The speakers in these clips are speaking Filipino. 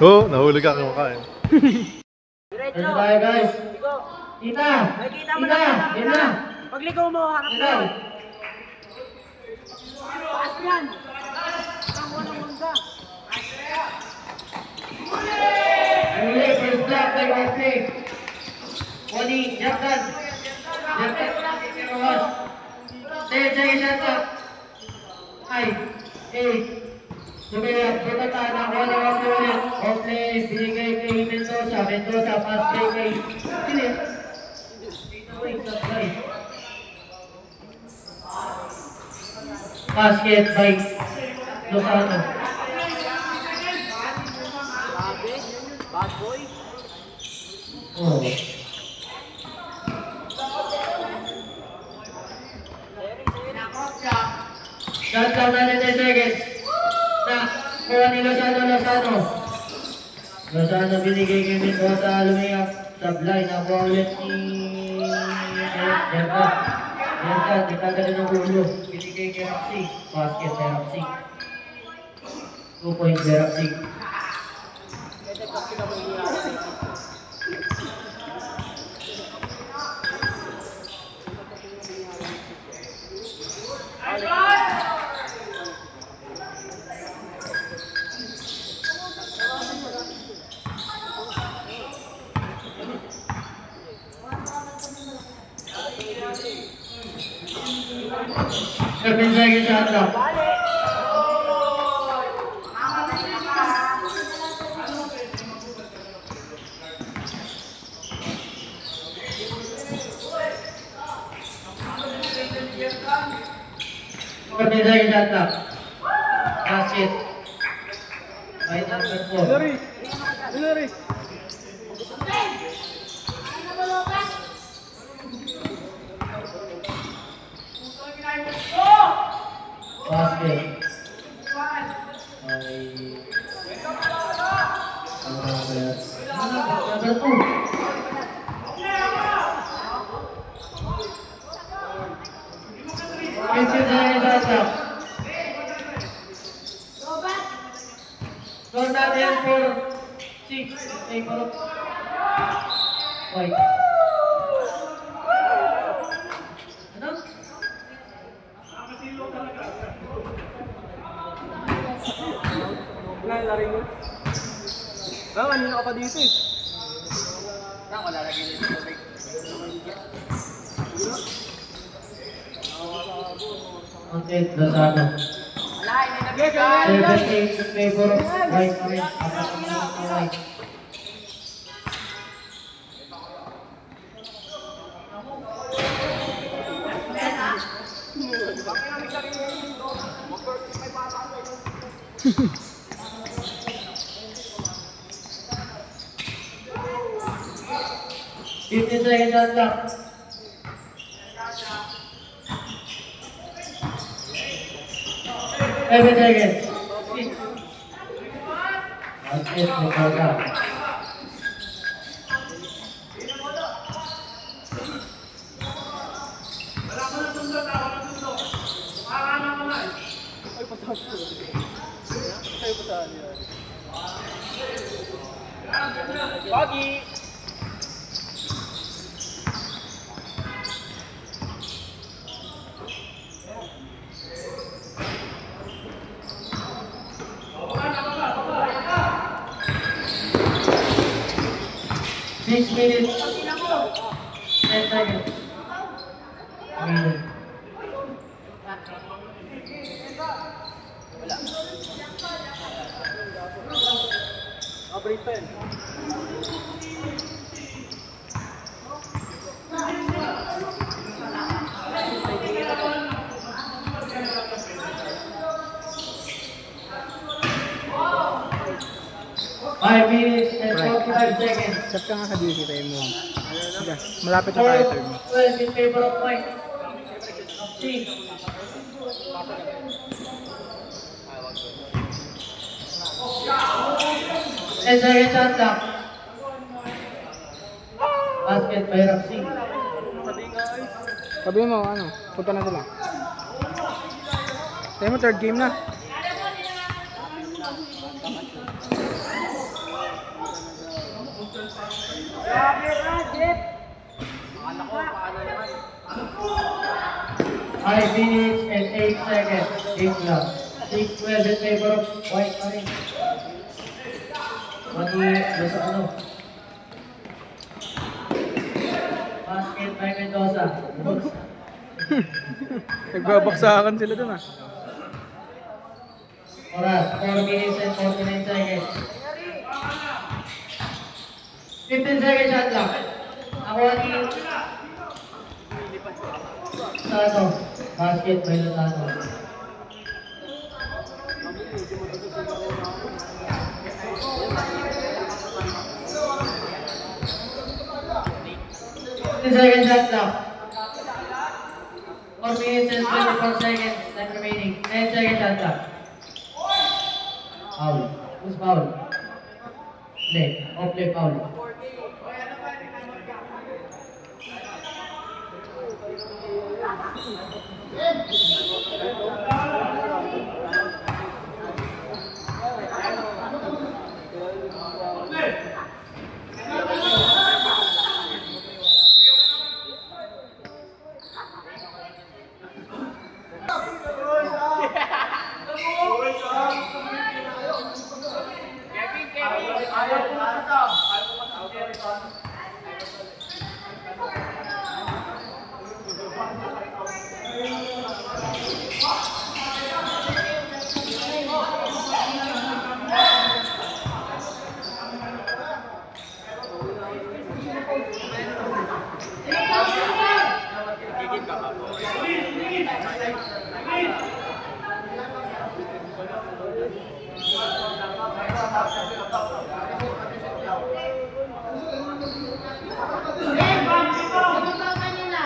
Oo, nahulog ka kumakain. Diretso tayo guys. Kita! Kita mo na! Yan na! Pagligaw mo, harap na! Paas yan! Ang unang mangga! Muli, first block by Wesley. Wali, Japan. Japan, Rojas. 10 seconds shot up. 5, 8. Sumilap, butata ng wala wag ulit. Okay, binigay kay Mendoza. Mendoza, pass play kay Philip. Basket by Lozano. Bad boy. Oh. Shot down na 10 seconds. Na, kuha ni Lozano. Lozano binigay kay Mendoza, lumiyak. Sablay, nakuha ulit ni Jerka. Jerka, nagkagalan ng ulo. Binigay kay Roxy. Basket kay Roxy. 2 points kay Roxy. Seven seconds shot clock. Basket. By number 4. Hilary! Hilary! Basket. Number 2. Score natin for 6. White. Ano? Lari mo? Kanina ka pa dito eh. Saan ko lalagay nito? Okay, Lozano. 17 in favor of White Orange. White. Fifteen seconds shot clock. Seven seconds. Basket Mendoza. Pagi! Six minutes. 10 seconds. Brisbane. Five minutes and 45 seconds. Sap ka nga sa duty time mo. Sige, malapit na tayo sir. 12 in favor of White. See. And second shot clock. Basket by Roxy. Sabihin mo, ano, punta na sila. Tayo mo, third game na. 5 minutes and 8 seconds. 8 lang. 6-12 in favor of White pa rin. Mati sa ano. Basket by Mendoza. Nagbabaksakan sila dun ah. Oras, 4 minutes and 49 seconds. 15 seconds shot clock. Ako ni Lozano. Basket by Lozano. Second shot clock. 4 minutes and 24 seconds. Time remaining. 10 seconds shot clock. Foul. Who's foul? Play. Off play foul.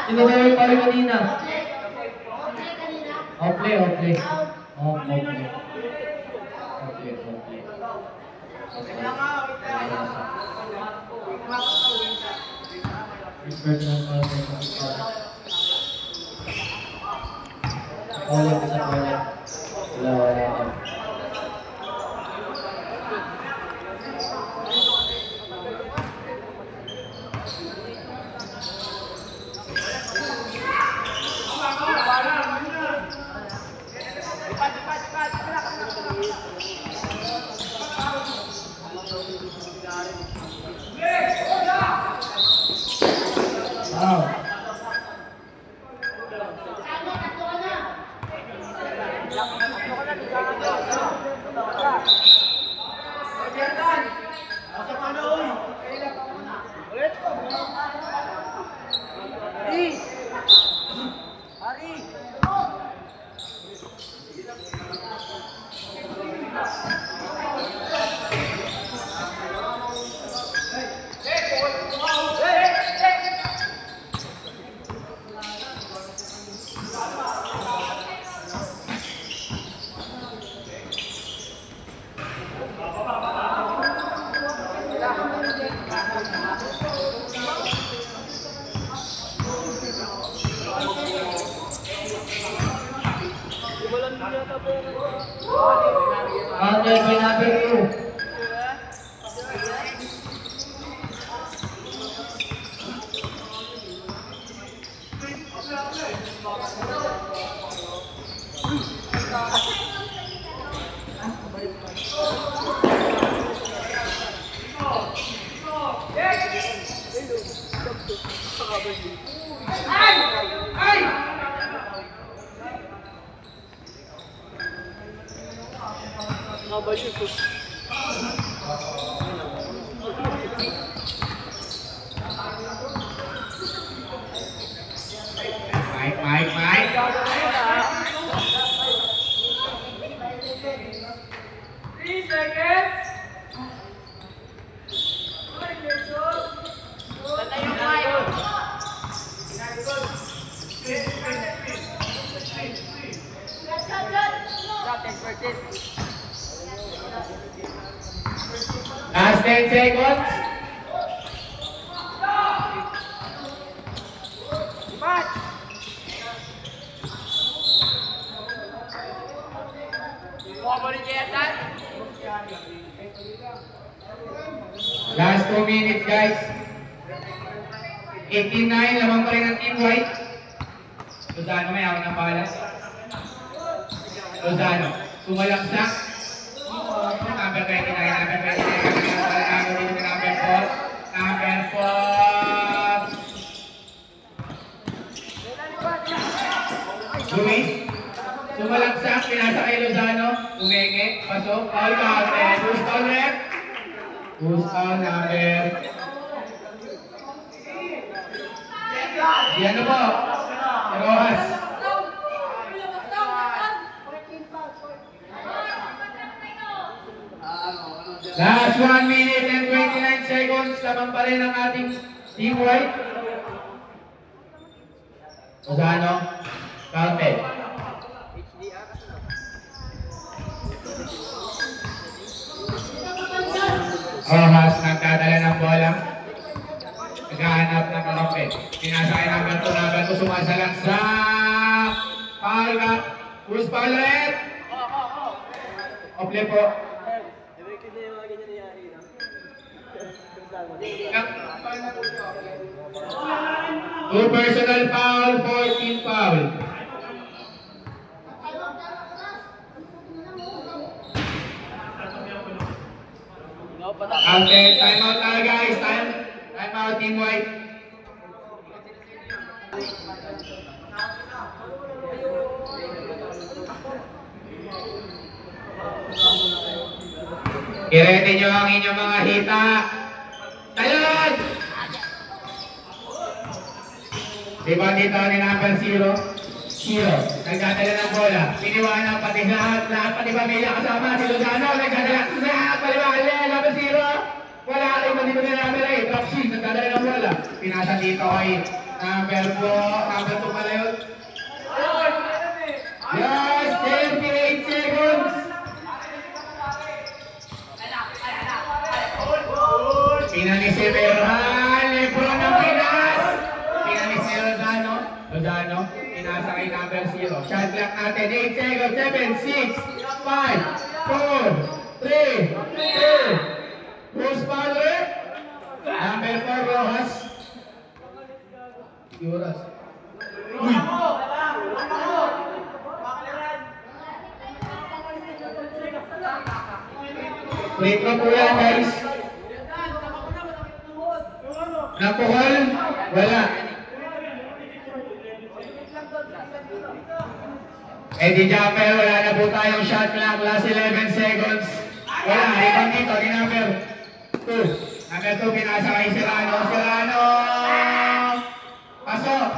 Sino ba yung pala kanina? Off play. Off play. Personal foul. Ulit isa ulit. Wala. Counter by number 2. Last 10 seconds. Last 2 minutes, guys. 89, lamang pa rin ang Team White. Lozano may hawak ng bala. Lozano, sumalaksak. Number 29, number 29, number 4. Number 4. Luis, sumalaksak, pinasa kay Lozano. Umenge, pasok, foul counted. Who's foul rep? Who's foul number? Si ano po? Si Rojas. Last 1 minute and 29 seconds. Lamang pa rin ang ating team white. Lozano, counted. Rojas, nagdadala ng bola. Naghahanap ng karapet. Pinasakay ng ganto sumasalaksak. Foul ka. Who's foul red? Ople po. Two personal foul, 14 foul. Okay, time out na guys. Time out, team white. I-ready nyo ang inyong mga hita. Talon! Diba dito ni number 0? Nagdadala ng bola. Piniwanan pati lahat pati pamilya kasama. Si Lozano, nagdadala sa paliwala. Number 0. Wala kayo dito na number 8. Top 6, nagdadala ng bola. Pinasa dito kay number 4. Number 2 pala yun. Yes, 38 seconds. Pinani si Berhan. Lebron ng Pinas. Pinani si Lozano. Pinasa kay number 0. Shot clock natin. 8 seconds. 7, 6, 5, 4, 3, 2. Who's father? Number 4, Rojas. Rojas. Uy! Free throw po yan, guys. Napuhol? Wala. Eddie Japper, wala na po tayong shot clock. Last 11 seconds. Wala, ibang dito, di number 2. Number 2, pinasa kay Serrano. Pasok.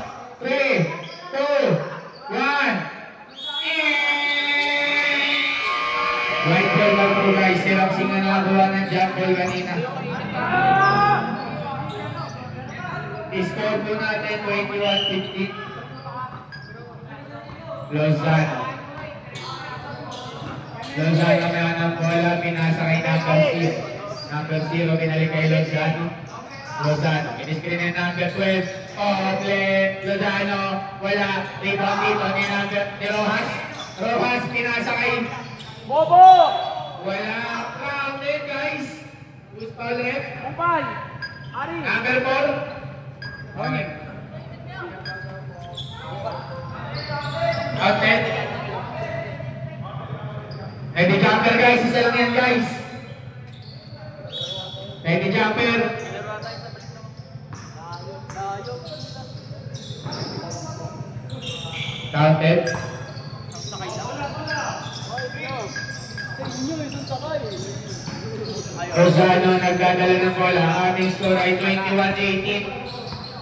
3, 2, 1. White ball lang po guys. Si Roxing na nakakuha ng jump ball kanina. I-score po natin 21-15. Lozano may anong bola, pinasa kay number 0. Number 0, binalik kay Lozano. In-screen ni number 12. Ople, Lozano, wala. Rebound dito ni Rojas. Rojas, pinasa kay Bobo! wala. Grounded guys. Who's foul rep? Kupal! Ari! Number 4. Okay. Outlet. Eddie Jumper guys, isa lang yan guys. Eddie Jumper. Counted. Lozano nagdadala ng bola. Aming score ay 21-18.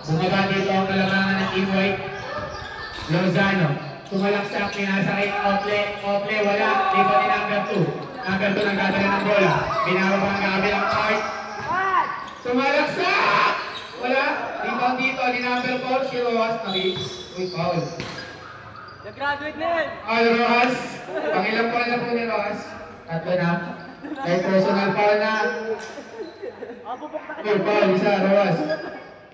Bumaba dito ang kalamangan ng team white. Lozano. Tumalaksak, pinasa kay Ople, wala. Dito ni number 2. Number 2 nagdadala ng bola. Binababa ang kabilang part. Tumalaksak! Wala. Dito ni number 4, si Rojas. Uy, foul. Nag-graduate na yan! All Rojas. Pangilang foul na po ni Rojas. Tatlo na. May personal foul na. Uy, foul. Isa, Rojas.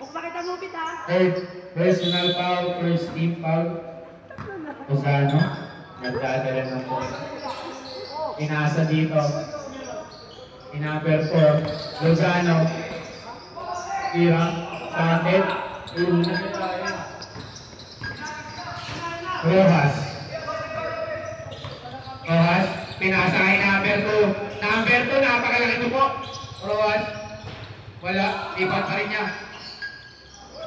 Bukla kita lupit ha! Third personal foul, first team foul. Lozano, nagdadala ng bola. Inasa dito. Number 4, Lozano. Tira, counted. Rojas. Rojas, pinasa kay number 2. Number 2, napakalaki ito po. Rojas, wala, ipat pa rin niya.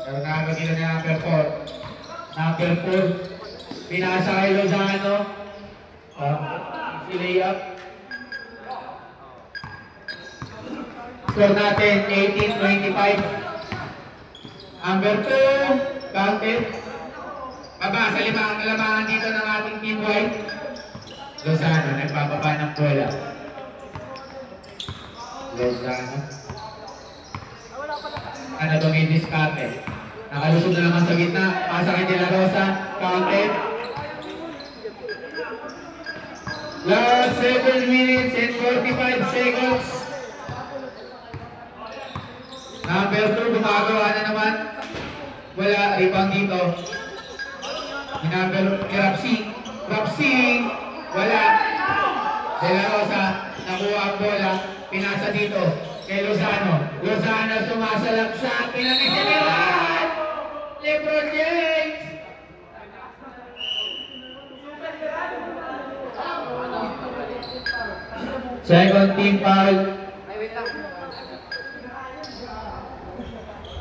Pero nakagagila niya number 4. Number 4, pinasa kay Lozano. Si layup. Score natin, 18-25. Number 2, counted. Baba, sa lamangan dito ng ating team white. Lozano, nagbababa ng bola. Lozano. Ano itong i-discarte? Nakalusog na naman sa gitna. Pasa kay De La Rosa. Counted. Last 7 minutes and 45 seconds. Number 2, gumagawa na naman. Wala, rebound dito. Number Rapsing, wala. De La Rosa, nakuha ang bola. Pinasa dito kay Lozano. Lozano sumasalaksak. Pinanitiniran! LeBron James! Second team foul.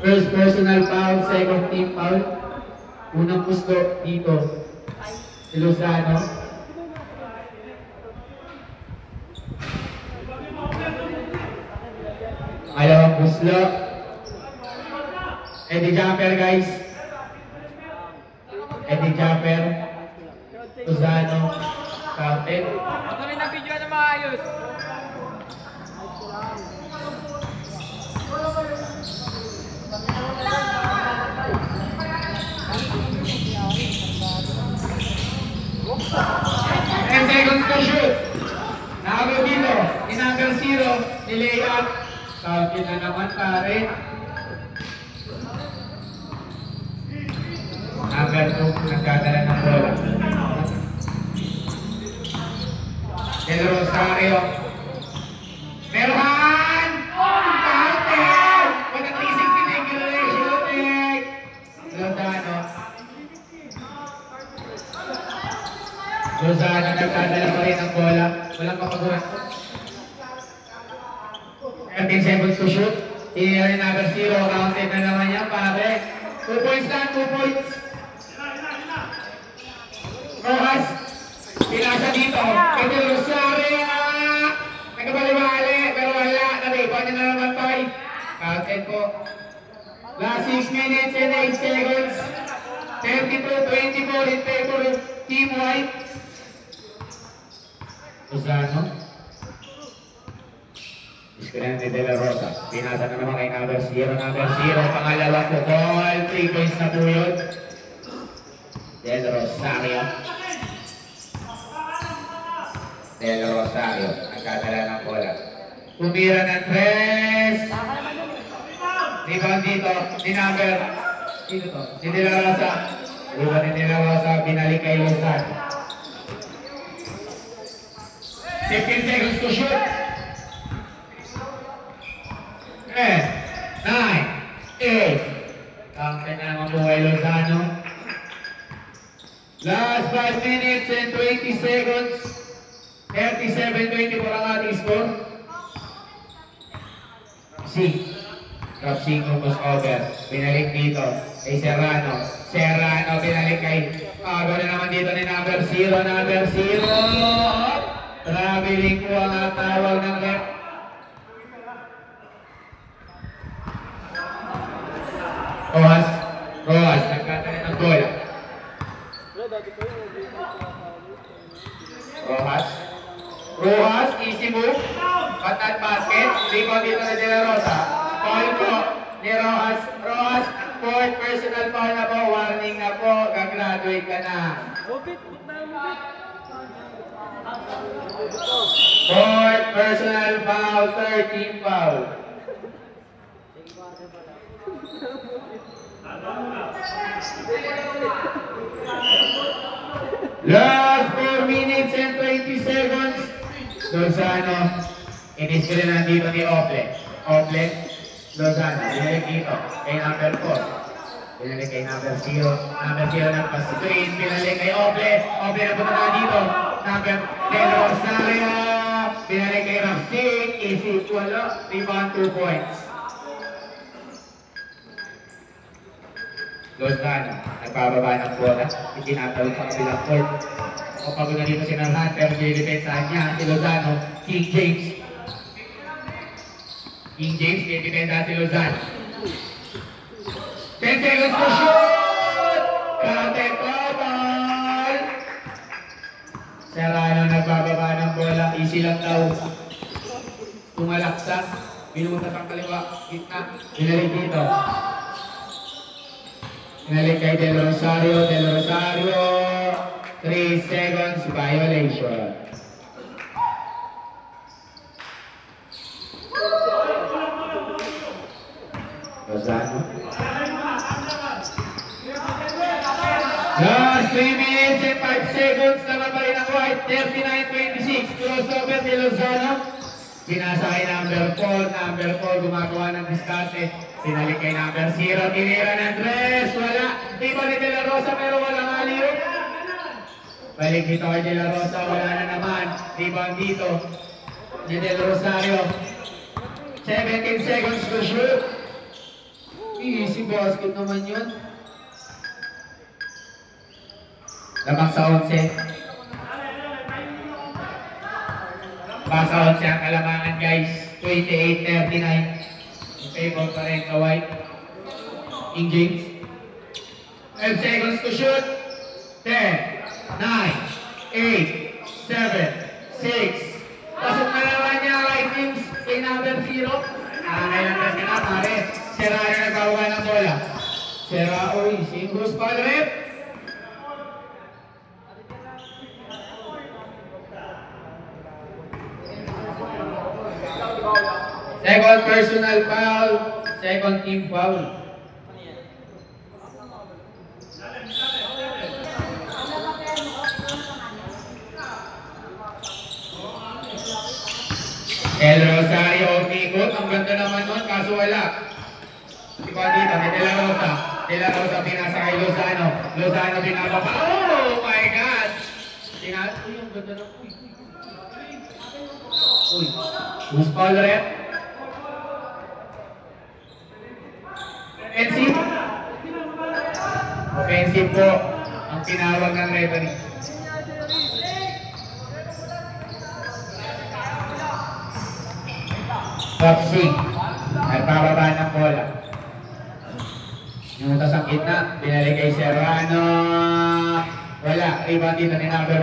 First personal foul, second team foul. Unang pusto dito. Si Lozano. Dalawang puslo. Eddie Jumper, guys. Eddie Jumper. Lozano. Counted. Kami ng video na maayos. And seconds to shoot. Nakagaw dito. Ni number 0. Ni layup. Counted na naman pare. Number 2. Nagdadala ng bola. Del Rosario. Merhan! Counted! With a 360 degree shooting. Lozano. Lozano nagdadala pa rin ang bola. Walang kapaguran. 13 seconds to shoot. Here in number 0. Counted na naman yan, pare. 2 points na, 2 points. Rojas. Pinasa dito. Pwede Rosario. Nagkabali-bali. Pero wala. Nariba niya na naman tayo. Counted po. Last 6 minutes and 8 seconds. 32-24 in favor of Team White. Lozano. Iskrinan ni De La Rosa. Pinasa na naman kay number 0. Number 0. Pangalawa po. Call. 3 points na po yun. Del Rosario. Del Rosario. Nagkadala ng bola. Tumira ng 3. Rebound dito. Ni number. Sino to? Si De La Rosa. Rebound ni De La Rosa. Binalik kay Lozano. 15 seconds to shoot. 10, 9, 8. Counted na naman po kay Lozano. Last 5 minutes and 20 seconds. 37-24 ang ating score. Rapsing almost over. Binalik dito kay Serrano. Serrano binalik kay Pago na naman dito ni number 0. Number 0. Traveling po ang tawag ng rep. Rojas, nagkatanin ng bola. Rojas, easy move. Patat basket. Rebound dito na De La Rosa. Foul po ni Rojas. Rojas, fourth personal foul na po. Warning na po. Gagraduate ka na. Fourth personal foul, 13 foul. Last 4 minutes and 20 seconds. Lozano, iniskila na dito ni Ople. Lozano, binalik dito kay number 4. Pinalik kay number 0. Number 0 nagpa-screen. Pinalik kay Oble. Oble na punta na dito. Number Del Rosario. Pinalik kay Rapsing. Easy. Wala. Rebound 2 points. Lozano. Nagbababa ng bola. Itinatawid sa kabilang court. O pagod na dito si Narhan. Pero dinidepensahan niya. Si Lozano. King James. King James. Dinidepensahan si Lozano. 10 seconds to shoot! Counted ball! Serrano nagbababa ng bola. Easy lang daw. Tumalaksak. Binutas ang kaliwa. Gitna. Binalik dito. Binalik kay Del Rosario. Del Rosario. 3 seconds violation. Lozano. Last 3 minutes and 5 seconds naman pa rin ang White. 39-26. Crossover ni Lozano. Pinasa kay number 4. Number 4 gumagawa ng diskarte. Pinalik kay number 0. Tinira ng dress. Wala. Iba ni De La Rosa pero walang aliw. Balik dito kay De La Rosa. Wala na naman. Rebound dito ni Del Rosario. 17 seconds to shoot. Easy basket naman yun. Lamang sa 11. Basa 11 ang kalamangan guys. 28-39. In favor pa rin sa White. King James. 12 seconds to shoot. 10, 9, 8, 7, 6. Pasok na naman niya White Teams kay number 0. Kailan kasi na pare. Sera na nagbawa ng bola. Sera, uy, singles pa rin. Second personal foul, second team foul. El Rosario umikot, ang ganda naman nun, kaso wala. Diba dito, may De La Rosa. De La Rosa pinasa kay Lozano. Lozano binababa. Oh my God! Pinasa, uy, ang ganda na. Uy, who's foul rin? Offensive. Offensive po ang tinawag ng referee. Popsing. Nagpababa ng bola. Nutas ang gitna. Binalik kay Serrano. Wala. Rebound dito ni number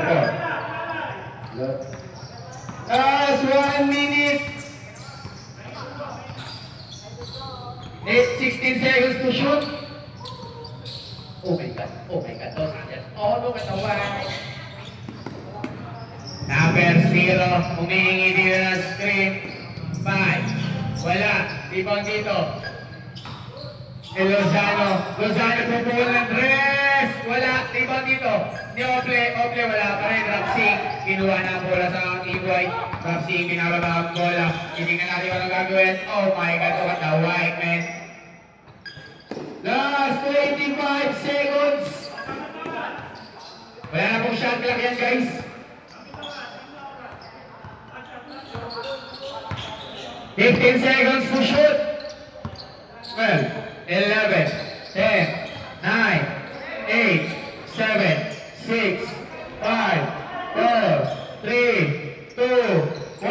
4. Last 1 minute. 16 seconds to shoot. Oh my God. Oh my God. Dos Angeles. Oh, look at the white. Number 0. Humihingi dito ng screen. 5. Wala. Rebound dito. El Lozano. Lozano pupukol ng dress. Wala. Rebound dito. Ni Oble. Oble wala pa rin. Rapsing. Kinuha na ang bola sa Team White. Rapsing. Pinababa ang bola. Hindi ka natin walang gagawin. Oh my God. Look at the white, man. Last 25 seconds. Wala na pong shot clock yan, guys. Fifteen seconds to shoot. 12, 11, 10, 9, 8, 7, 6, 5, 4, 3, 2, 1.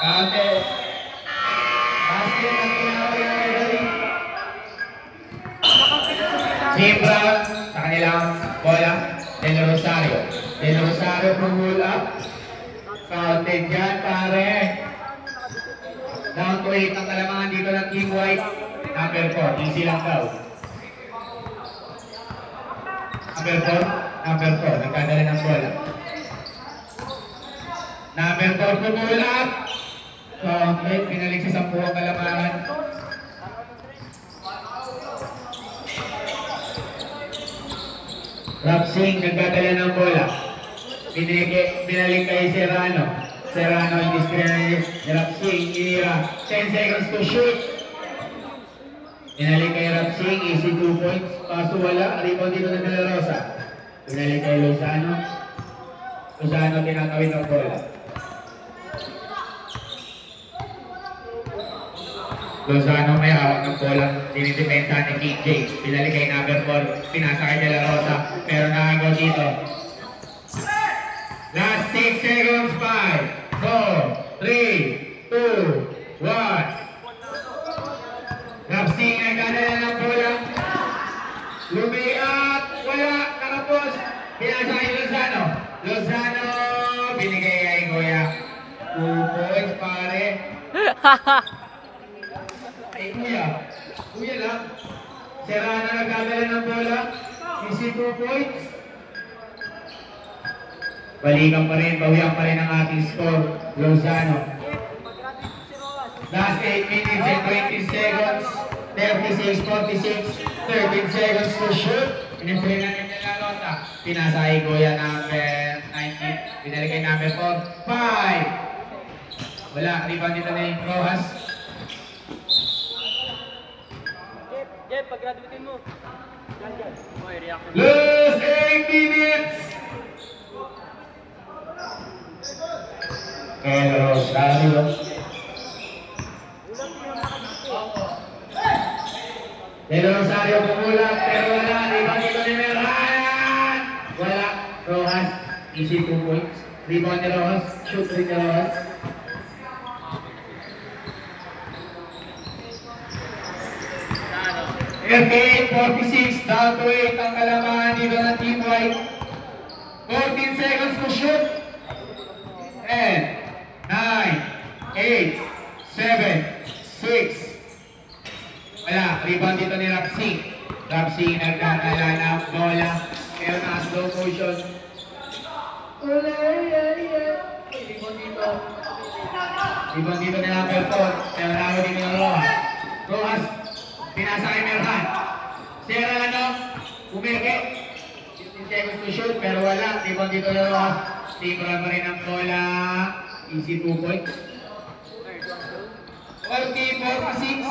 Counted. Basket ang tinawag ng referee. Team Brown sa kanilang bola. Del Rosario. Del Rosario pull up. Counted dyan, pare. Down to 8 ang kalamangan dito ng Team White. Number 4. Easy lang daw. Number 4. Number 4. Nagkadala ng bola. Number 4 pull up. Counted. Pinalik sa 10 ang kalamangan. Rapsing, nagdadala ng bola. Binalik kay Serrano. Serrano, indiscriminate. Rapsing, inira. 10 seconds to shoot. Pinalik kay Rapsing, easy 2 points. Kaso wala, rebound dito ng De La Rosa. Pinalik kay Lozano. Lozano tinatawid ng bola. Lozano may hawak ng bola. Dinidepensa ni King James. Pinalik kay number 4. Pinasa kay De La Rosa. Pero nakagaw dito. Last 6 seconds. 5, 4, 3, 2, 1. Rapsing ay kadala ng bola. Lumiat. Wala. Nakapos. Pinasa kay Lozano. Lozano. Binigay kay Goya. 2 points pare. Ay Kuya. Kuya lang. Serrano nagkadala ng bola. Easy 2 points. Balikan pa rin. Bawian pa rin ang ating score. Lozano. Last 8 minutes and 20 seconds. 36, 46, 13 seconds to shoot. Inifree na ni De La Rosa. Pinasa kay Goya number 19. Binalik kay number 4. 5. Wala. Rebound dito ni Rojas. Jeff, pag-graduatein mo. Okay, react. Lose 8 minutes. El Rosario. Del Rosario pumulak, pero wala. Rebound dito ni Merhan. Wala. Rojas. Easy 2 points. Rebound ni Rojas. Shoot rin ni Rojas. Okay, 46. Down to 8 ang kalamangan dito ng Team White. 14 seconds to shoot. 10, 9, 8, 7, 6. Wala, rebound dito ni Rapsing. Rapsing nagkakala ng bola. Pero na slow motion. Wala, rebound dito. Rebound dito ni number 4. Pero nawa dito ng Rojas. Rojas, pinasa kay Merhan. Serrano, umeke. 15 seconds to shoot, pero wala. Rebound dito ni Rojas. Timuran pa rin ang bola. Easy 2 points. 46.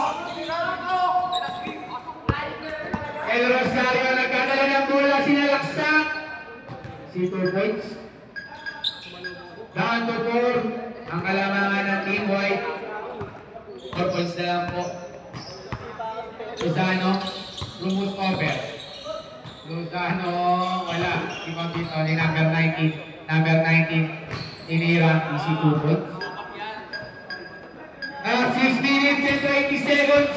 El Rosario nagkadala ng bola, sinalaksak. Si 2 points. Down to 4. Ang kalamangan ng Team White. 4 points na lang po. Lozano, Rumus over. Lozano, wala. Ibang dito ni number 19. Number 19, Inira, easy 2 points. 6 minutes and 20 seconds.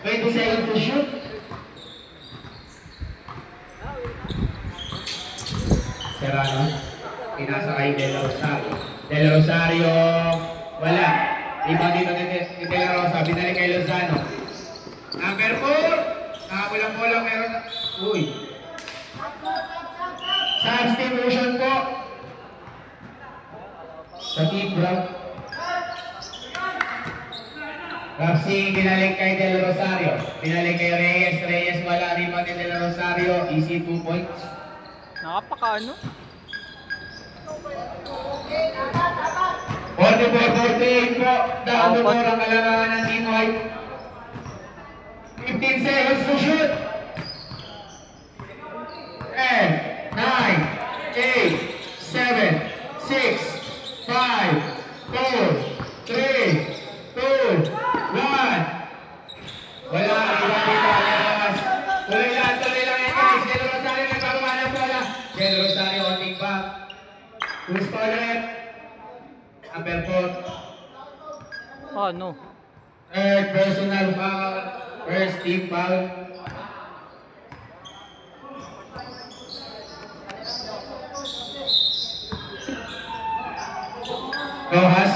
20 seconds to shoot. Serrano, pinasa kay De La Rosario. De La Rosario, wala. Ibang dito ni De La Rosa, binalik kay Lozano. Number 4, nakabulang-bulang meron na. Uy. Substitution po. Sa Team Brown. Rapsing binalik kay De La Rosario. Binalik kay Reyes. Reyes wala rin pa ni De La Rosario. Easy 2 points. Nakapakaano? 44-48 po. Down to 4 ang kalamangan ng Team White. 15 seconds to shoot. 10, 9, 8, 7, 6, 5, 4, 3, 2, 1. Wala, iba dito, Leras. Tuloy lang yan guys. De La Rosario nagpapama ng bola. De La Rosario onting back. Who's corner? Number 4. Ano? Third personal foul. First team foul. Rojas.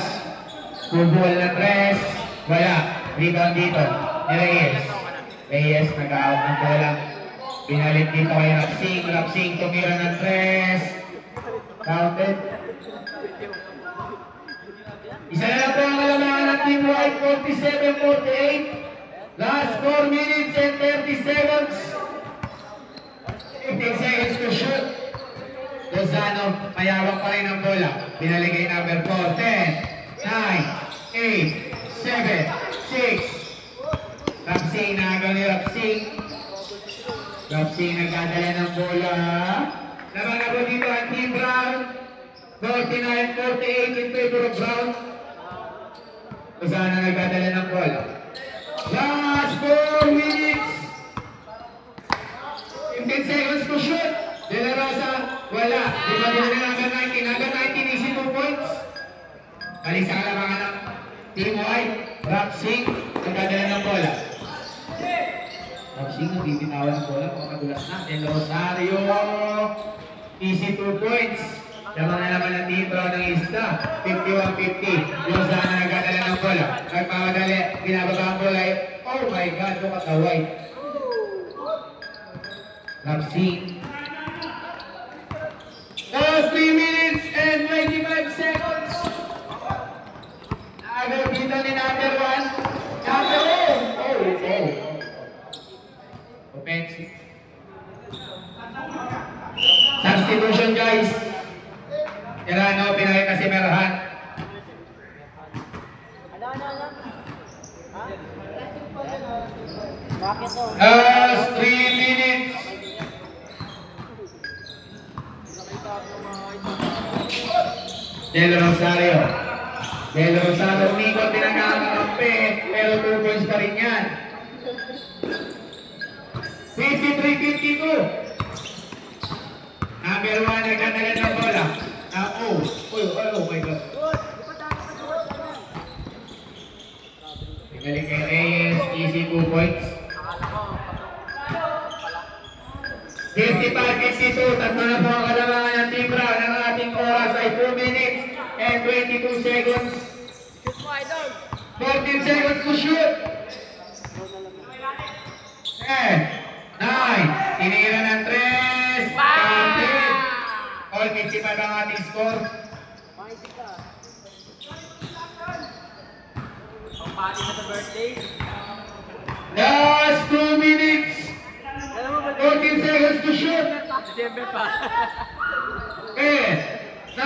Bubol na 3. Wala. Rebound dito. Ni Reyes. Reyes nag-out ng bola. Binalik dito kay Rapsing. Rapsing tumira ng 3. Counted. Isa na lang po ang kalamangan ng Team White. 47-48. Last 4 minutes and 30 seconds. 15 seconds to shoot. Lozano, mayawak pa rin ang bola. Binalik kay number 4. 10, 9, 8, 7, 6, 5, 4, 3, 2, 1. and 48 in favor of Brown. Lozano nagdadala ng ball. Last 4 minutes. 15 seconds to shoot. De La Rosa, wala. Diba din na number 19. Number 19 is 2 points. Balik sa kalamangan ng Team White. Rapsing, nagdadala ng bola. Rapsing, nabibitawan ng bola. Pagkagulas na. De Rosario. Easy 2 points. Sama na naman ng Team Brown ng Isla. 51-50. Lozano nagdadala ng bola. Nagpamadali. Binababa ang bola. Oh my God, look at the White. Rapsing. Last 3 minutes and 25 seconds. Nagagita ni number 1. Number 1. Offensive. Substitution, guys. Tirano, pinakita si Merhan. Last 3 minutes. Del Rosario. Del Rosario, umikot din ang kakakampi, pero 2 points pa rin yan. 53-52. Number 1, nagdadala ng bola. Oh my God. Galing kay Reyes, easy 2 points. 55-52, tatlo na po ang kalamangan ng Team Brown. Ang ating oras ay 2 minutes and 22 seconds. 14 seconds to shoot. 10, 9, tinira ng 3, counted. All 55 ang ating score. Last 2 minutes. 14 seconds to shoot. 10, 9,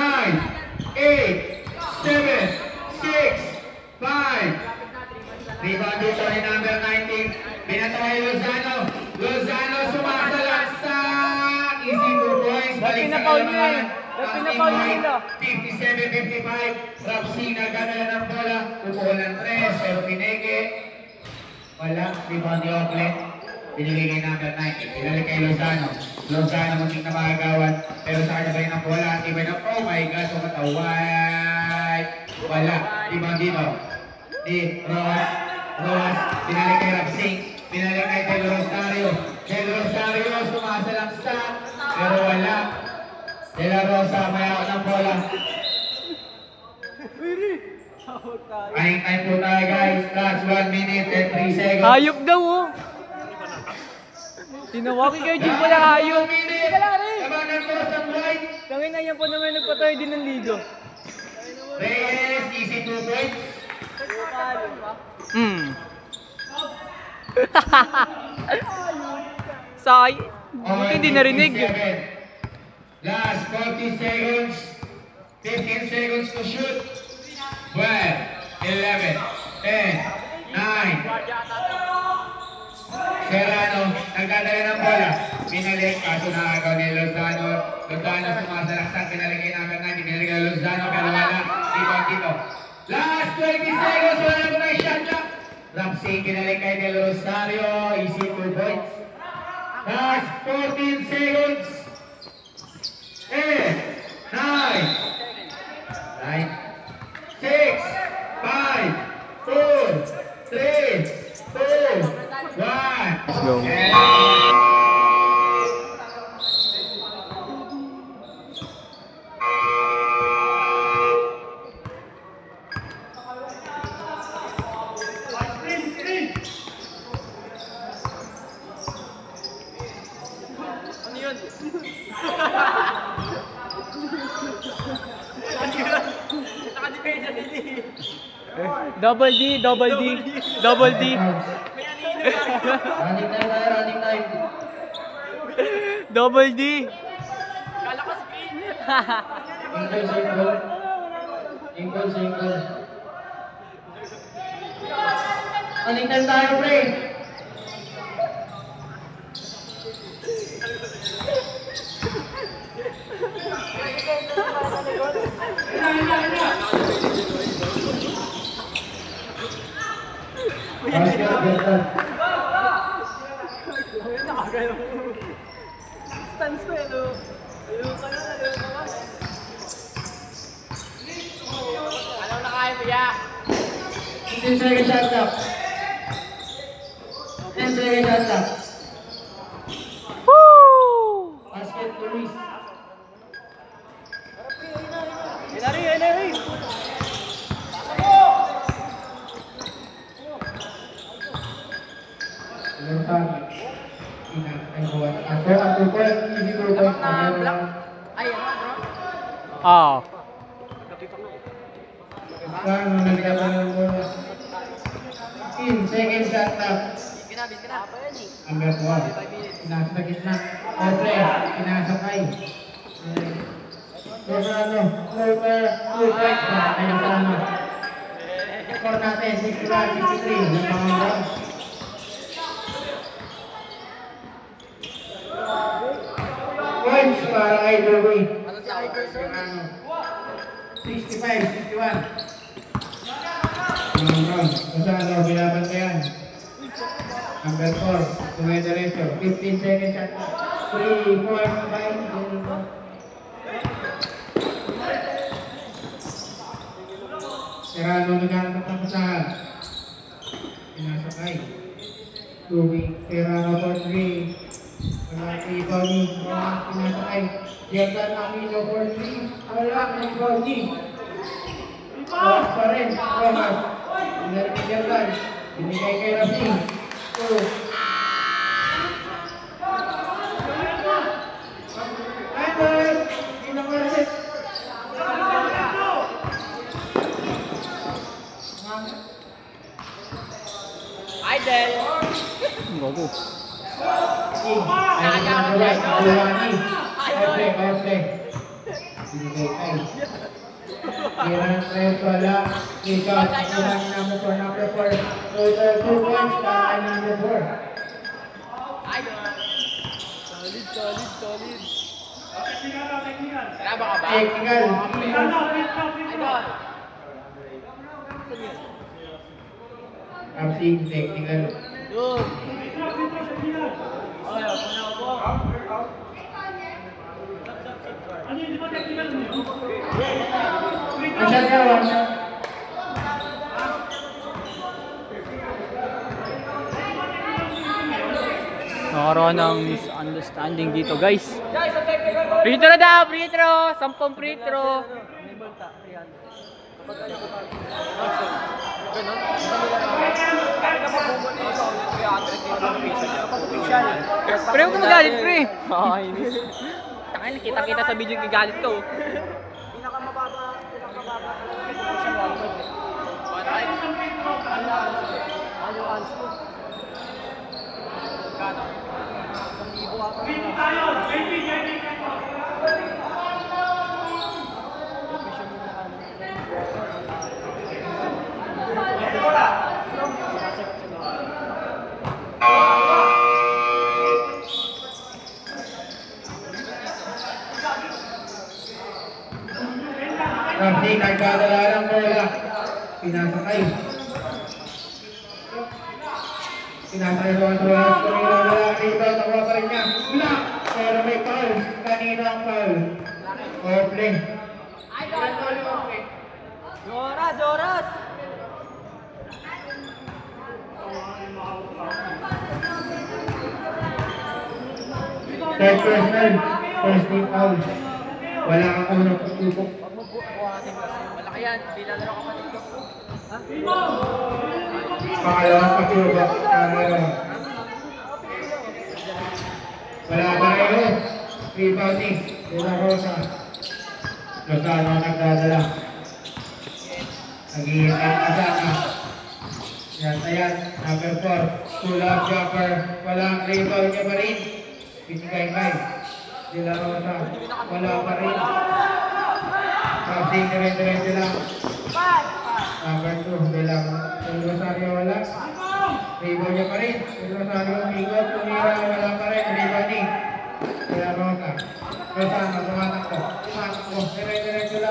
8, 7, 6, 5. Rebound dito ni number 19. Pinatay Lozano. Lozano sumasalaksa. Easy 2 points. Balik sa kalamangan. Ang Team White, 57-55. Rapsing nagdadala ng bola. Pupuhol ng 3. Pero pineke. Wala. Rebound ni Oakland. Binigay kay number 19. Pinalik kay Lozano. Lozano muntik na makagawan. Pero sa kanya ba yun ang bola? Iba na, oh my God, White. Wala. Rebound dito. Di Roas. Pinalik kay Rapsing. Pinalik kay Del Rosario. Del Rosario sumasalaksa. Pero wala. De La Rosa, mayroon ng bola. Running time po tayo, guys. Last 1 minute and 3 seconds. Hayop daw oh. Tinawagin kayo dyan pala hayop. Labanan ko sa White. Tangin na yan po naman nagpatay din ng ligo. Reyes, easy 2 points. Say. Buti hindi narinig. 47. Last 40 seconds. 15 seconds to shoot. 12, 11, 10, 9. Serrano, nagdadala ng bola. Pinalik, kaso nakagaw ni Lozano. Lozano sumasalaksak, pinalik kay number 9. Pinalik kay Lozano, pero wala. Dito. Last 20 seconds, wala na may shot clock. Rapsing, pinalik kay Del Rosario. Easy 2 points. Last 14 seconds. 8, 9, 6, 5, 4, 3, 2, 1. Let's go. Double D. Running time. Double D. Single. Running time tayo, pre. Basket, Bertan. Stance mo eh, no? Ayaw ka na, ayaw ka na. Anong nakain mo, ya? 15 seconds shot clock. 10 seconds shot clock. Basket, Luis. Hilary, Hilary! Bertan. Ay, buwan. Ako, ang 2 point. Easy 2 point. Ay, ano, bro? Ah. Isang, nagkaba ng bola. 15 seconds shot clock. Bis ka na. Apa yan eh? Number 4. Pinasa sa gitna. Ople. Pinasa kay. Sobrano. Floater. 2 points pa. Ay, nasama. Score natin. 61-63. Lamang round. Points para kay Louie. Ano si Iverson? 65-61. Lamang round. Kusano, bilaban ka yan. Number 4, tumediretso, 15 seconds shot. 3, 4, 5, Serrano naghanap ng pasahan. Pinasakay. Louie, Serrano for 3. Wala kay Bonnie, pinasakay. Jordan Amino for 3. Wala kay Bonnie. Rojas pa rin, Rojas. Pinari kay Jordan. Binigay kay Racing. Idol! Gogo. Kiran Reyes wala. Ikaw, ilang number 4, number 4. Total 2 points para kay number 4. Idol! Solid. Tara ba ka ba? Technical. Idol! Absing technical. Yun! Ay, ako na ako. Ang shot ka, one shot. Nakaroon ng misunderstanding dito, guys. Free throw daw, free throw. 10 free throw. Pre, huwag ka magalit, pre. Tangin, kita-kita sa video yung galit ko. Absing nagdadala ng bola. Pinasakay. Pinasakay ko ang tulas. Kanina wala dito. Nakuha pa rin niya. Wala. Pero may foul. Kanina ang foul. Ople. Zoras! Third personal. First team foul. Wala kang unang pagtupok. Malaki yan, bilalaro ka pa dito. Pangalawang pagtupok. Wala pa rin. Rebounding. De La Rosa. Lozano nagdadala. Nag-iingat kasama. Yan, ayan. Number 4. Pull-up jumper. Walang rebound niya pa rin. Pinigay-gay. De La Rosa. Wala pa rin. Passing dire-diretso lang. Number 2. De Rosario wala. Rebound niya pa rin. De Rosario umigot. Tumira. Wala pa rin. Rebounding. De La Rosa. Rosano tumatakbo. Dire-diretso lang.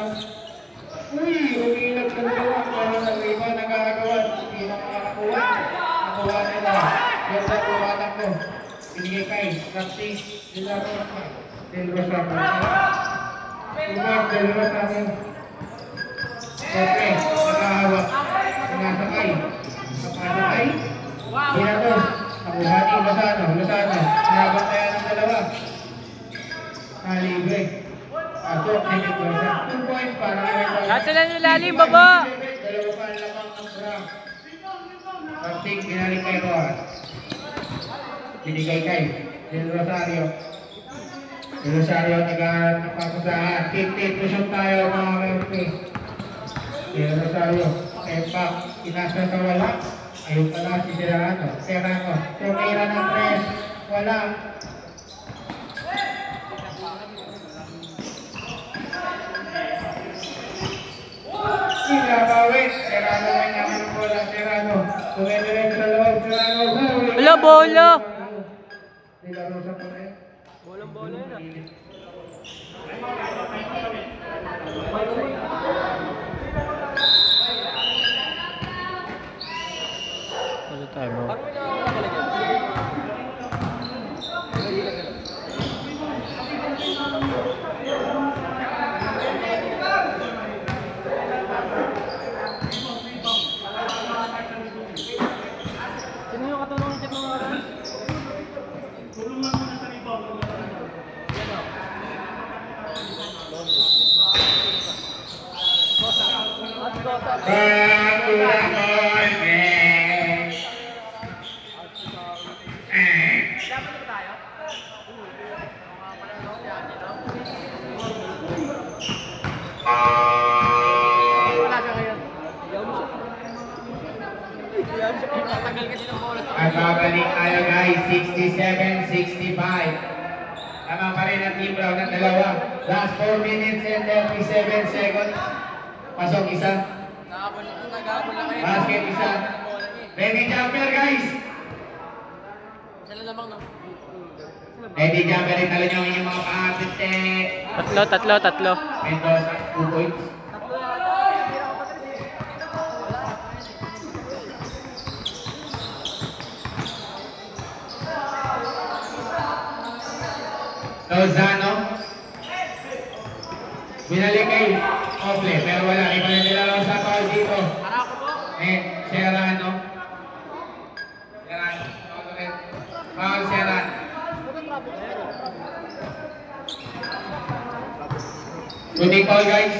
Kay, practice, Del Rosa. Del Rosa. Umar, Del Rosa. Okay, nakahawak. Sinasakay. Napasakay. Binatos. Nakuhani, Lozano. Sinabot kaya ng dalawa. Nalibre. Pasok, David Rosa. 2 points para kay Rosa. Lahat sila nilalim, baba! Dalawa pa ang lamang ang Frank. Practice, binalik kay Roas. Binigay kay Del Rosario. Del Rosario nagpapasahan. 50 to shoot tayo mga kapatid. Del Rosario. Empak. Inasa sa wala. Ayun pala si Serrano. Tumira ng 3. Wala. Sinabawit. Serrano may naman ng bola. Serrano. Tumidiretso sa loob. Serrano. Wala, bola! Nilaro sa pare. Bolang-bola yun ah. Wala tayo, bro. Parang may nakakalagay. Sino yung katulong ng mga oras? At babalik tayo guys, 67-65. Tama pa rin ang team round ng dalawa. Last 4 minutes and 37 seconds. Pasok isa. Basket isa. Ready jumper guys. Ready jumper, italo nyo yung mga pahabit Tatlo. Mendoza, 2 points. Lozano. Binalik kay Ople, pero wala. Iba na nilalaw sa foul dito. Serrano. Foul Serrano. Shooting foul guys.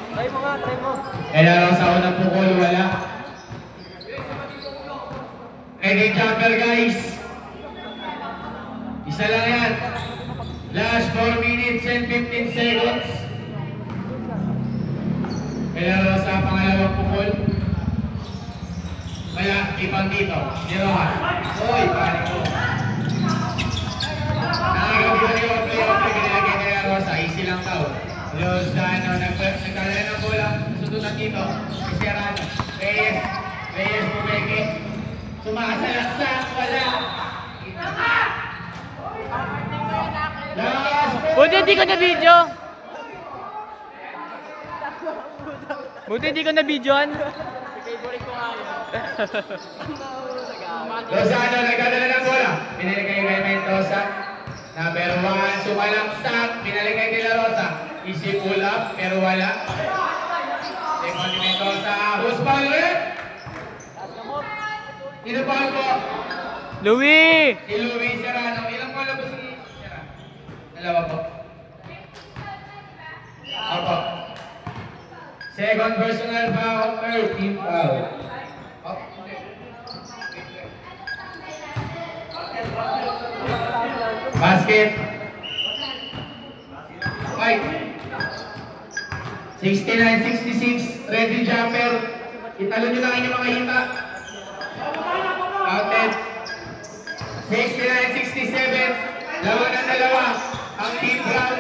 Try mo. Nilalaw sa unang pukul, wala. Ready jumper guys. Isa lang yan. Last 4 minutes and 15 seconds. Kailangan sa pangalawang pukul. Wala, ibang dito. Nirohan. Hoy, pari ko. Nakagabi ko yung play-off. Kinilagay kaya Rosa. Easy lang daw. Lozano. Nagkalala ng bola. Susunod dito. Serrano. Reyes bumeke. Sumasalaksak, wala. Buti hindi ko na video. Favorite ko nga yun. Lozano, nagdadala ng bola. Pinaligay kay Mendoza. Number 1, sumalaksak. Pinaligay kay La Rosa. Easy pull up, pero wala. Second ni Mendoza. Who's foul ulit? Sino foul po? Louie! Si Louie Serrano. Ilang foul po si Serrano? Dalawa po. Opo. Second personal foul, third team foul. Basket. Fight. 69-66. Ready jumper. Italo nyo lang inyong mga hita. Counted. 69-67. Lawan ang dalawa. Ang team Brown.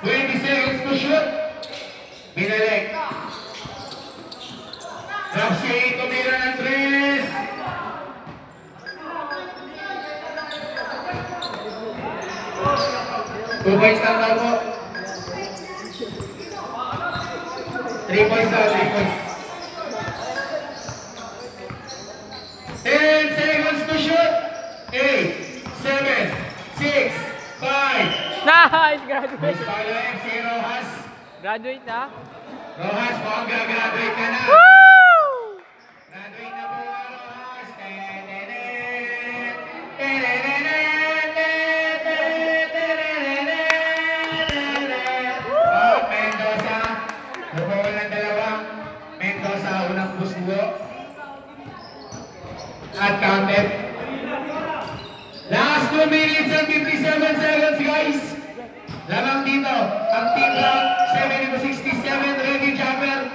20 seconds to shoot. Binalik. Rapsi, tumira ng 3. Two points lang daw po. 3 points daw, 3 points. Nice! Graduate! First follow FC Rojas. Graduate na? Rojas, mukhang gagraduate ka na. Woo! Graduate na po ang Rojas. Oh, Mendoza. Nabawa ng dalawang. Mendoza, unang buslo. At counted. Last 2 minutes and 57 seconds, guys. Lamang dito, ang team round 70-67, ready jumper.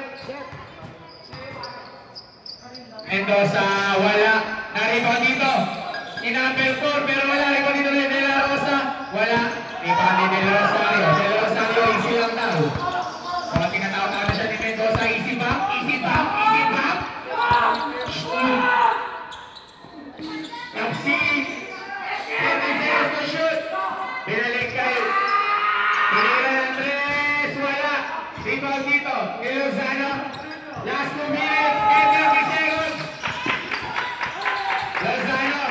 Mendoza, wala. Na-rebound dito. Inapel 4, pero wala. Rebound dito ni De La Rosa. Wala. Rebound ni De La Rosario. De La Rosario, easy lang daw. Kung tinatawag na siya ni Mendoza, easy back, easy back, easy back. Kapsi. Mendoza to shoot. Binalik kayo. Pinira ng 3, wala. Rebound dito. De Lozano. Last 2 minutes and 30 seconds. Lozano.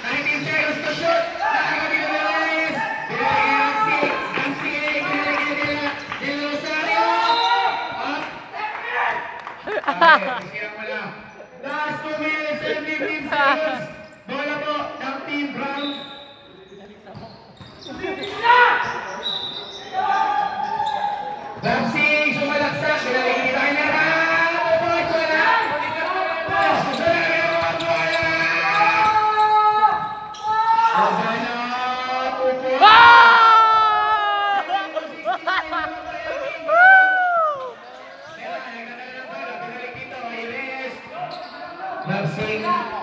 19 seconds to shoot. Nakaga dito na Reyes. Binalik kay Ramsey. Ramsey. Binalik kay De Rosario. Up. Okay, isirang mo lang. Last 2 minutes and 15 seconds. Bola po ng Team Brown. Ramsey, sumalaksak. Binalik ni Tyler. Upot, wala. Lozano, upot.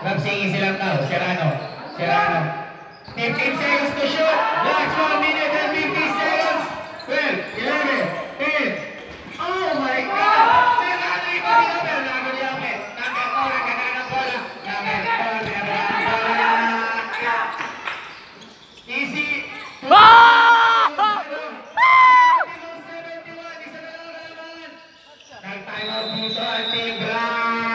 Ramsey, easy lang daw. Serrano. 15 seconds to shoot. Last 1 minute and 50 seconds. 12, 11, 10. Oh my God! Serrano, ikaw dito, pero lago niya ako eh. Number 4, nagkana ng bola. Number 4, meron ang bola. Easy. 71, isa na lang naman. Nag-time out dito ang Team Brown.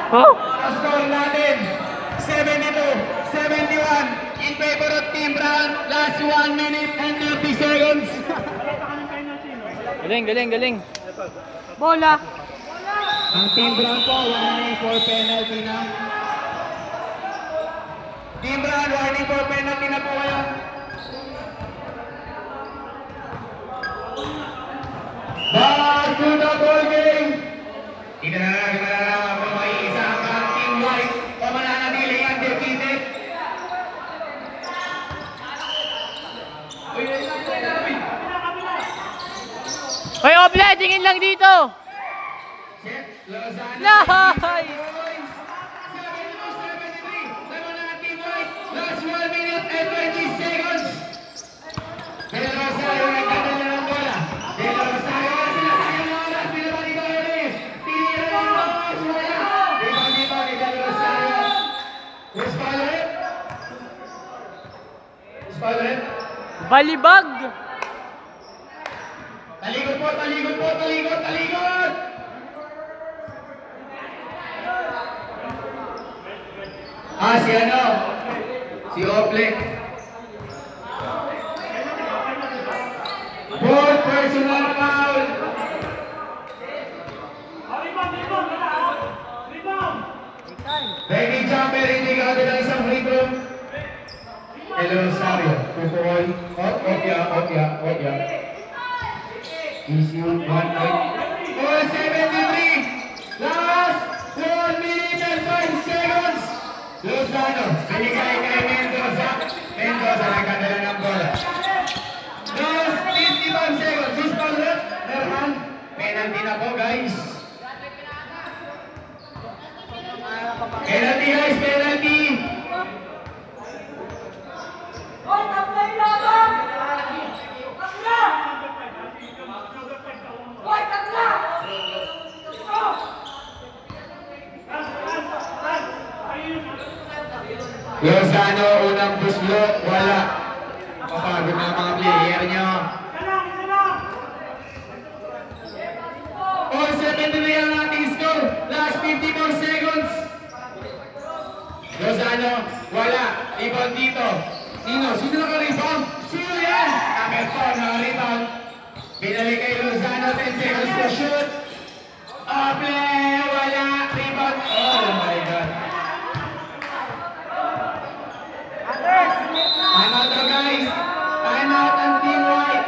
Oh! Score natin, 72-71 in favor of Team Brown. Last 1 minute and 30 seconds. Galing. Bola! Ang Team Brown po, warning for penalty na. Team Brown, warning for penalty na po kayo. Back to the ball game. Dito na lang, kung may isa ang Team White o mananatili undefeated. Hoy, Oble! Tingin lang dito! Set, Lozano. Nice! 72-73. Laban na ang Team White. Last 1 minute and 20 seconds. De La Rosario nagkadala ng bola. De La Rosario na sinasayang ng oras. Pinabalik ko Reyes. Tinira ng oras. Wala. Rebound dito ni De La Rosario. Who's following? Who's following? Balibag! Talikod po, talikod! Si ano? Si Oplek. Fourth personal foul. Baby jumper, hindi ka ng isang free throw. Hello, Rosario. Pupukol. Okya. Easy, 1 point. 4:73. Last 1 minute and 5 seconds. Lozano, binigay kay Mendoza. Mendoza nagkadala ng bola. Last 51 seconds. Who's fouled? Merhan. Penalty na po, guys. Penalty, guys. Penalty. Lozano, unang buslo, wala. Papagod na mga player nyo. All 73 ang ating score. Last 54 seconds. Lozano, wala. Rebound dito. Sino? Sino naka-rebound? Sino yan? Amerson, naka-rebound. Binalik kay Lozano, 10 seconds to shoot. Play, wala. Rebound. Oh my God. Time out na guys. Time out ang Team White.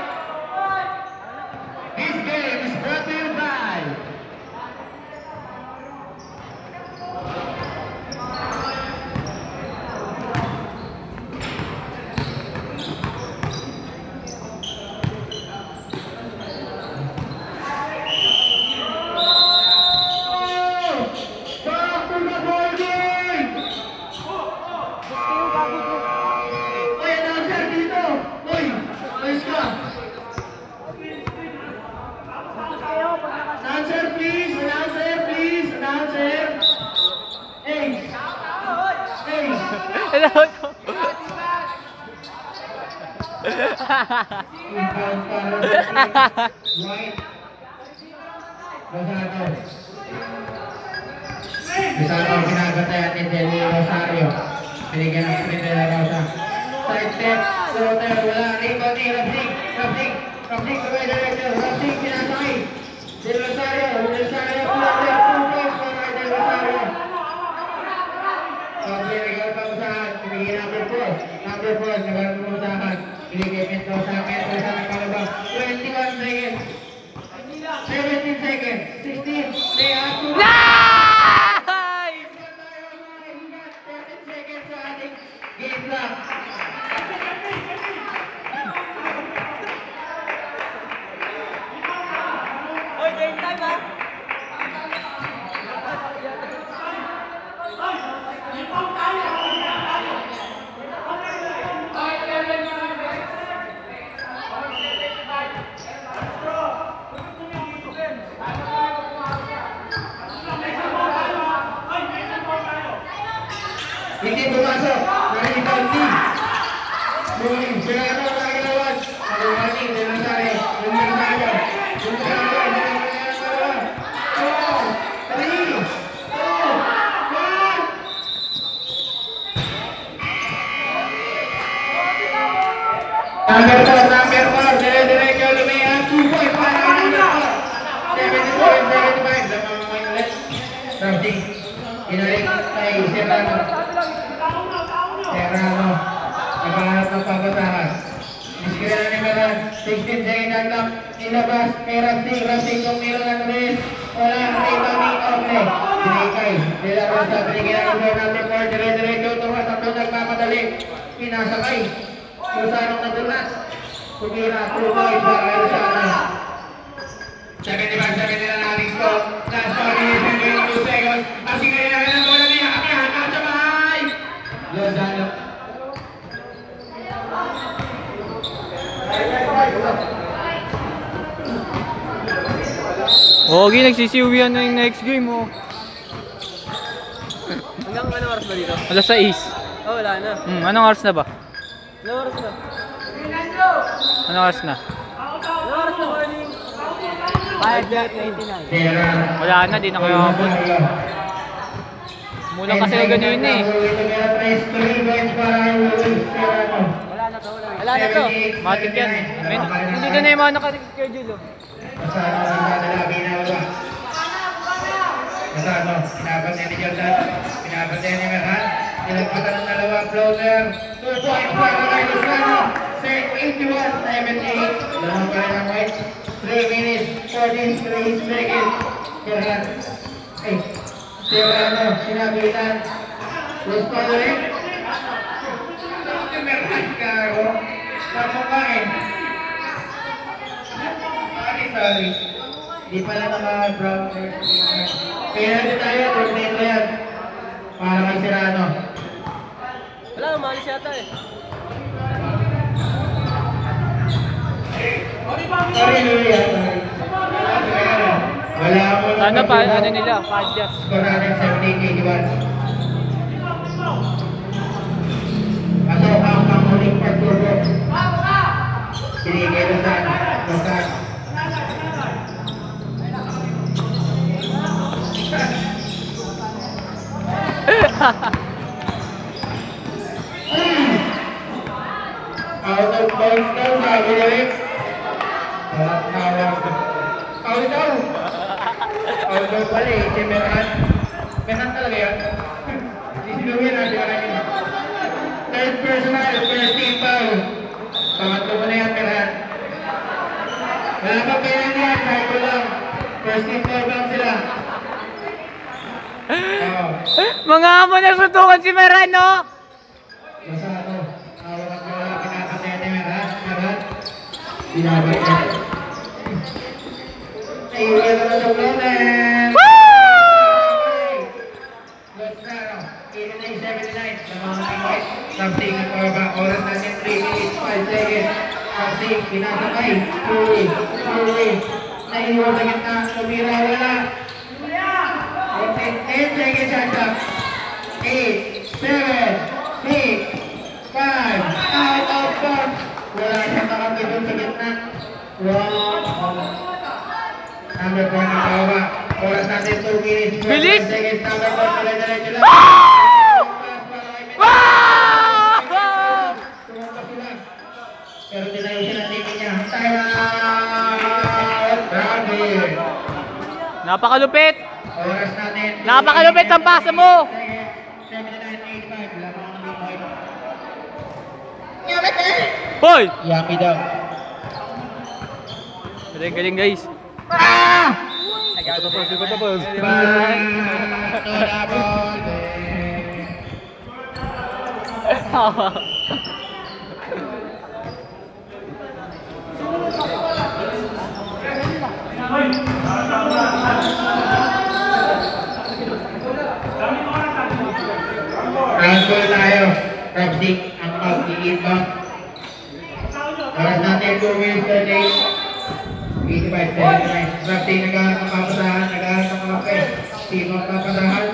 This game is brought to you by White. Lozano, pinagatayan ni Deli Rosario. Binigyan ng sprint na Rosa. Side step, floater, wala. Rebound ni Rapsing. Rapsing, diretso. Rapsing, pinasakay. Del Rosario, floater, 2 points para Del Rosario. Binigyan pa usahan. Binigyan number 4. Number 4, nagalang pa usahan. Binigyan Mendoza ng kalabang. 21 seconds. 17 seconds. 16. They have to... Nice! 13 seconds sa ating game clock. Oy, game time ha! Hindi pumasok. Nari-rebound team. Moving. Serrano ang nagalawan. Nag-running. Del Rosario. Del Rosario. Del Rosario. 4, 3, 2, 1. Number 4. Dire-diretso. Lumihan. 2 points para kay number 4. 77-75. Lamang point ulit. Ramsey. Pinalik kay Serrano. Serrano, naghahanap ng pagkatakas. Miskira ni Meran, 16 seconds ang lang, nilabas kay Ramsey kung meron ng rest. Wala, rebounding off-play. Sinikay, nila Rosa, binigyan ang number natin 4, dire-diretso, tumatakbo, nagmamadali. Pinasakay, Rosanong nadulas. Tumira, 2 points para kay Rosana. 75 nila natin score. Last 42 seconds. Asing kayo na ng bola niya. Akihan, katsabay! Lozano. Ogi, nagsisiwian na yung next game oh. Hanggang anong oras ba dito? Alas 6. Oh, wala na. Anong oras na ba? Anong oras na? Anong oras na? Anong oras na morning? 5:89. Serrano. Wala na, di na kayo abot. Mula kasi na ganun eh. Wala na to, wala. Wala na to. Matik yan eh. Hindi ka na yung mga naka-schedule oh. Masano, pinapatay ni Jordan, pinapatay ni Meran, nilagpatan ng dalawang floater, 2 points para kay Lozano, set 81-78, lamang pa rin ang White, 3 minutes, 43 seconds, Serrano, sinabitan, close pa ulit, Meran, karo, namukain, sorry, di pala naman brown. Kaya natin tayo, coordinate na yan. Para kay Serrano. Wala, umalis yata eh. Sorry, Lulia. Wala ako. Sana pa, ano nila, podcast. Score natin 78-81. Pasok ang panguling pagturbo. Sinigay Lozano. Out of bounds daw, sabi ni Rick. Walang tawag. Out daw. Out daw pala eh, si Meran. Meran talaga yan. Isinuhin natin natin. Third personal, first team foul. Pangatlo mo na yan, Meran. Wala pa kailan yan, cycle lang. First team foul lang sila. Mga amo na suntukan si Meran, no? Basta ako, awak at wala kinakataya ni Meran. Meran. Binabay ka. Ayun ka na sa ulan. Lozano, 89-79. Sa mga tingin. Something at baba. Oras natin 3 minutes, 5 seconds. Something, pinasakay. Tuloy. Naiiwan sa gitna. Tumira, wala. 10 seconds shot clock. 8, 7, 6, 5, out of bounds. Wala siyang nakapit doon sa gitna. Number 4 na baba. Oras natin 2 minutes. Bilis! 5 seconds. Number 4, tuloy-diretso lang. Tumumpa sila. Pero tinayusin ang tingin niya. Time out! Grabe! Napakalupit! Oras natin. Napakalupit ang pasa mo! 79-85. Lamang ang big point. Hoy! Yummy daw. Galing guys. Tapos. Transfer tayo. Top-stick ang mag-i-inbound. Oras natin 2 minutes per day. 85-79. Top-stick naghahanap ng papasahan. Naghahanap ng kape. Sino ang papasahan?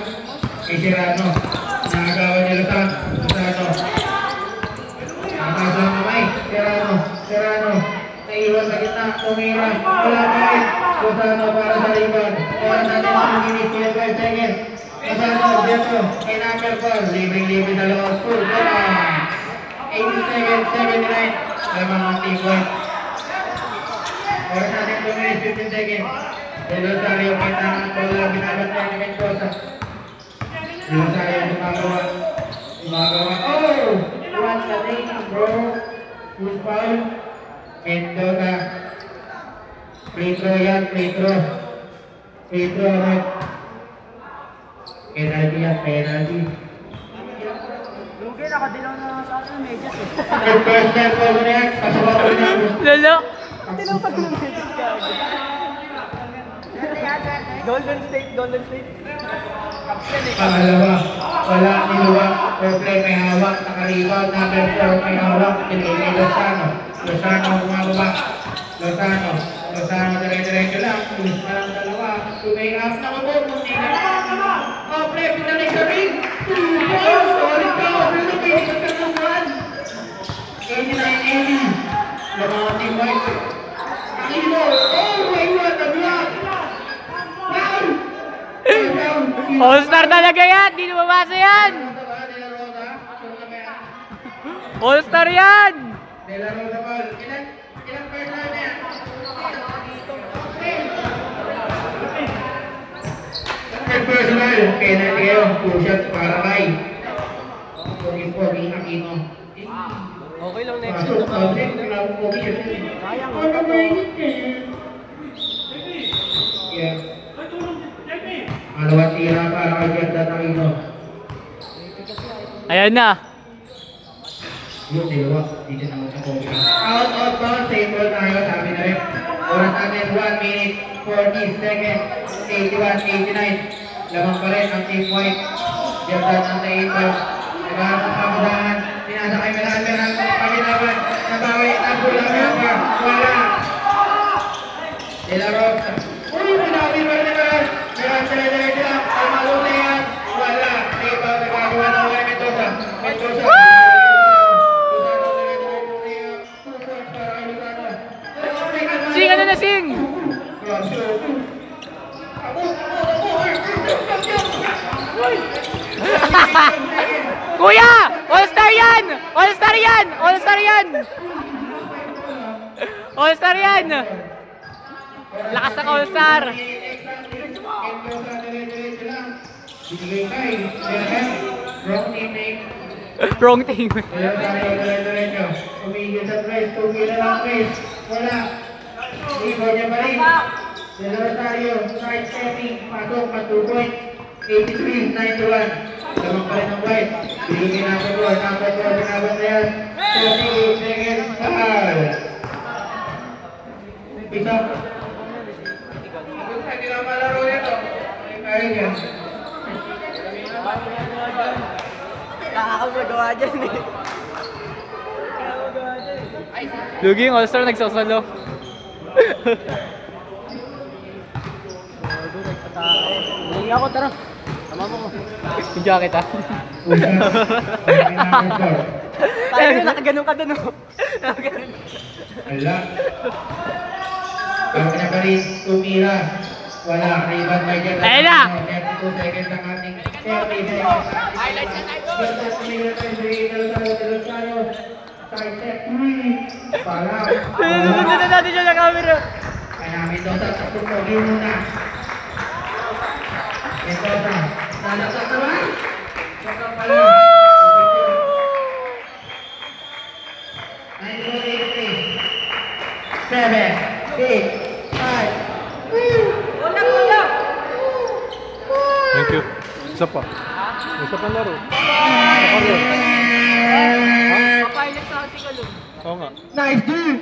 Kay Serrano. Nakagawa ni Lozano. Nakasa ang kamay. Serrano. Naiiwan sa gitna. Tumira. Wala pa rin. Lozano para sa rebound. Oras natin 2 minutes 25 seconds. Lozano, dito. Kay number 4. Libre sa loob. Full. 80 seconds, 79. Lamang ang team point. Oras natin 2 minutes, 15 seconds. De Rosario, kailangan ko lang binabat tayo ni Mendoza. De Rosario, gumagawa. Oh! One the thing, bro. Who's foul? Mendoza. Free throw yan, free throw. Free throw, right? Penalty yan, penalty. Lugi, nakadilaw na sa akin ng medyas eh. First time ko na yan, kasuha ko na yan. Lalo! Nakadilaw pa ng medyas ka. Golden State. Pangalawa, wala niluwa. Oakley may hawak, nakaribaw. Number 4 may hawak. Pinili Lozano. Lozano bumababa. Lozano dire-diretso lang. Pulis na lang dalawa. Tumay up na ako. Oakley, pinalik sa ring. Solid ka. Oakley, pinili ka ng 1. 89-80. Lamang ang team white. Ang ino. Oh my God, the block. Down. All-star talaga yan! Di lumabasa yan! All-star yan! Nila Rosa Paul. Ilan first time na yan? Third personal. Penalty kayo. 2 shots para kay Pogi Aquino. Okay lang next. Pasok. Pogi shots. Sayang. Yeah. Malawat tira para kay Jordan Aquino. Ayan na. Yung dalawa, dito naman sa Pogi. Out of bounds, same ball tayo, sabi na rin. Oras natin 1 minute, 40 seconds, 81-89. Lamang pa rin ang team white. Jordan ang na-8 naghahanap ng kamudahan. Pinasa kay Meran, paginaban, nabawi, nabulang pa, wala. De La Rosa. Uy, pinawi pa rin naman. Meran, dire-diretso lang, ay maluna yan. Wala. Iba, nagagawa na wala Mendoza. Sing, ano na sing? Kuya! All-star yan! All-star yan! All-star yan! All-star yan! Lakas ng all-star! Binigay kay Berhan. Wrong teammate. Wrong team. Diretso. Umigil sa press. Tumira lang press. Wala. Ibo niya pa rin. Del Rosario. Side stepping. Pasok. 2 points. 83-91. Lamang pa rin ang white. Binigay number 4. Number 4. Binabang na yan. 30 seconds. Foul. Isa. Hindi na malaro nito. Kaya yan. Nakakagawa dyan eh. Lugi yung all-star nagsasalo. Hindi ako, tara. Tama mo ko. Video kita. Tayo na, nakaganon ka dun oh. Nakaganon. Wala. Ang pinapalit, tumira. Wala. Kaiban may dyan. Ayun na! 32 seconds ang ating 30 seconds. Highlights na tayo. Basta tumira tayo sa Del Rosario. Side step. Pala. Susunod na natin siya sa camera. Kaya namin doon sa tutuloy muna. Ito sa. Nalaksak naman. Saka pala. 7, 6, 5. Wala! Thank you. Isa pa. Isa pa laro. Papailit sa kasi ko. Oo nga. Nice, dude!